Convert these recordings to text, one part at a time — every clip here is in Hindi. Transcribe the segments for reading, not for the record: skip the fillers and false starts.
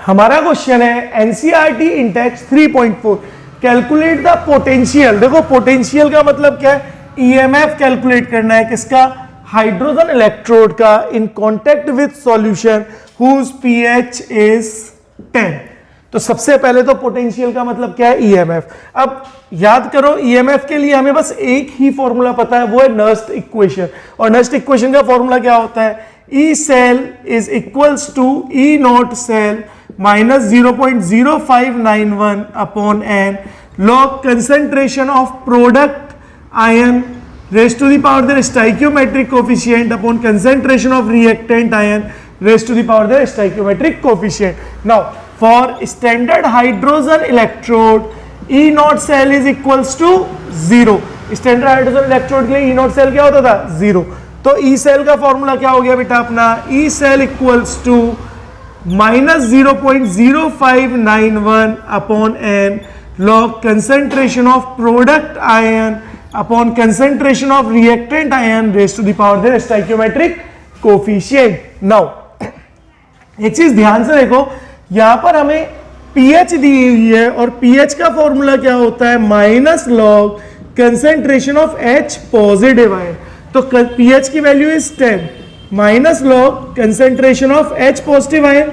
हमारा क्वेश्चन है NCERT index 3.4 calculate the potential. देखो पोटेंशियल का मतलब क्या है, ईएमएफ कैलकुलेट करना है किसका, हाइड्रोजन इलेक्ट्रोड का in contact with solution whose pH is 10। तो सबसे पहले तो पोटेंशियल का मतलब क्या है, ईएमएफ। अब याद करो ईएमएफ के लिए हमें बस एक ही फॉर्मूला पता है, वो है नर्स्ट इक्वेशन। और नर्स्ट इक्वेशन का फॉर्मूला क्या होता है, E cell is equals to E not cell minus 0.0591 upon n log concentration of product ion raised to the power their stoichiometric coefficient upon concentration of reactant ion raised to the power their stoichiometric coefficient. Now for standard hydrogen electrode E naught cell is equals to 0. standard hydrogen electrode के लिए E naught cell क्या होता था, 0। तो E cell का फॉर्मूला क्या हो गया बेटा अपना, E cell equals to minus 0.0591 upon n log concentration of product ion upon concentration of reactant ion raised to the power their stoichiometric coefficient. Now एक चीज ध्यान से देखो, यहां पर हमें pH दी हुई है और pH का फॉर्मूला क्या होता है, minus log concentration of H positive ion. तो pH की value is 10 minus log concentration of H positive ion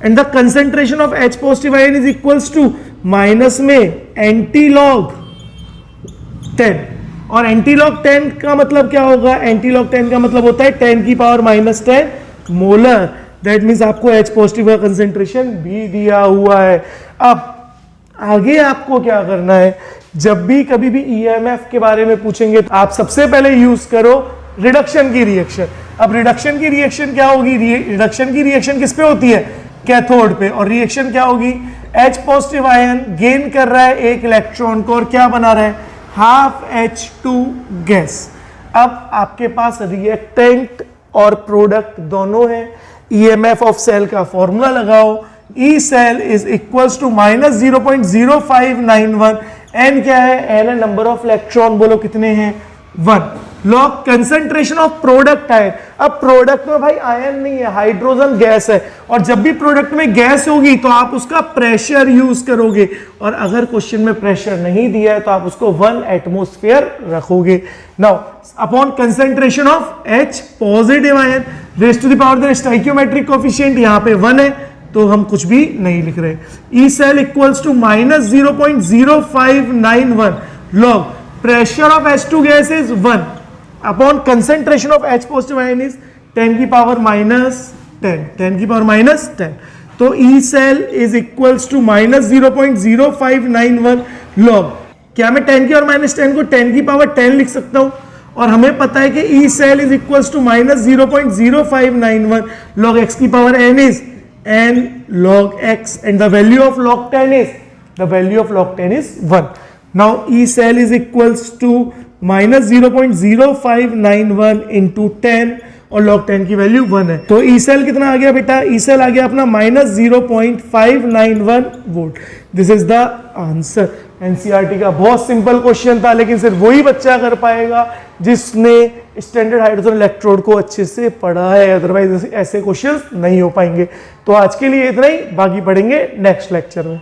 and the concentration of H positive ion is equals to minus में एंटी लॉग 10। और एंटी लॉग 10 का मतलब क्या होगा, एंटी लॉग 10 का मतलब होता है 10 की power minus 10 molar. That means आपको H पॉजिटिव का कंसेंट्रेशन भी दिया हुआ है। अब आगे आपको क्या करना है, जब भी कभी भी ईएमएफ के बारे में पूछेंगे तो आप सबसे पहले यूज करो रिडक्शन की रिएक्शन। अब रिडक्शन की रिएक्शन क्या होगी, रिडक्शन की रिएक्शन किस पे होती है, कैथोड पे। और रिएक्शन क्या होगी, H पॉजिटिव आयन गेन कर रहा है एक इलेक्ट्रॉन को और क्या बना रहा है, हाफ H2 गैस। अब आपके पास रिएक्टेंट और प्रोडक्ट दोनों है, ईएमएफ ऑफ सेल का फॉर्मूला लगाओ, E cell is equals to minus 0.0591, n क्या है, एन है नंबर ऑफ इलेक्ट्रॉन, बोलो कितने हैं, 1 log concentration of product ion. अब प्रोडक्ट में भाई आयन नहीं है, हाइड्रोजन गैस है, और जब भी प्रोडक्ट में गैस होगी तो आप उसका प्रेशर यूज करोगे, और अगर क्वेश्चन में प्रेशर नहीं दिया है तो आप उसको 1 एटमॉस्फेयर रखोगे। Now upon concentration of H positive ion raise to the power their stoichiometric coefficient यहां पे 1 है, तो हम कुछ भी नहीं लिख रहे। E cell equals to minus 0.0591 log pressure of H2 gas is 1 upon concentration of H positive ion is 10 की पावर माइनस 10 की पावर माइनस 10। तो E cell is equals to minus 0.0591 log, क्या मैं 10 की और माइनस 10 को 10 की पावर 10 लिख सकता हूं, और हमें पता है कि E cell is equals to minus 0.0591 log x की power n is n log x and the value of log 10 is 1. Now E cell is equals to minus 0.0591 into 10 और log 10 की वैल्यू 1 है। तो E cell कितना आ गया बेटा, E cell आ गया अपना minus 0.591 volt. This is the answer. NCERT का बहुत सिंपल क्वेश्चन था, लेकिन सिर्फ वही बच्चा कर पाएगा जिसने स्टैंडर्ड हाइड्रोजन इलेक्ट्रोड को अच्छे से पढ़ा है, अदरवाइज ऐसे क्वेश्चंस नहीं हो पाएंगे। तो आज के लिए इतना ही, बाकी पढ़ेंगे नेक्स्ट लेक्चर में।